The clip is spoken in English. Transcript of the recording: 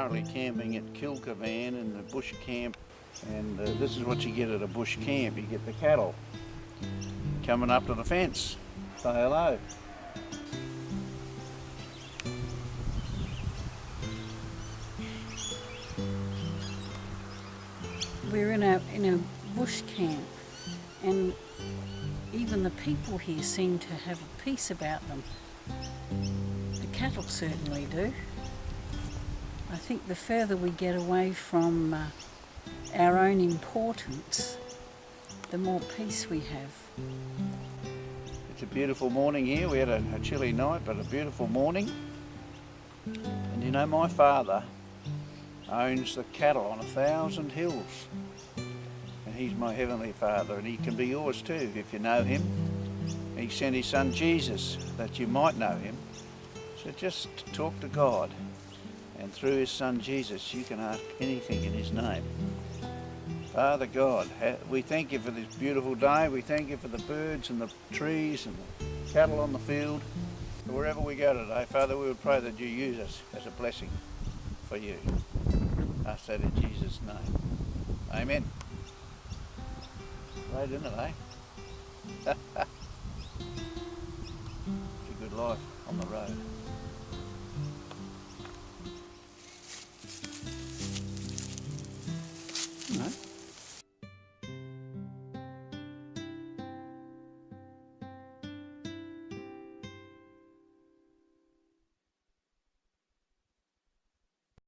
currently camping at Kilkivan in the bush camp, and this is what you get at a bush camp. You get the cattle coming up to the fence. Say hello. We're in a bush camp, and even the people here seem to have a peace about them. The cattle certainly do. I think the further we get away from our own importance, the more peace we have. It's a beautiful morning here. We had a chilly night, but a beautiful morning. And you know, my father owns the cattle on 1,000 hills. And he's my heavenly Father, and he can be yours too if you know him. He sent his son Jesus that you might know him. So just talk to God, and through his son Jesus you can ask anything in his name. Father God, we thank you for this beautiful day. We thank you for the birds and the trees and the cattle on the field. Wherever we go today, Father, we would pray that you use us as a blessing for you. Ask that in Jesus' name. Amen. Great, isn't it, eh? It's a good life on the road. No?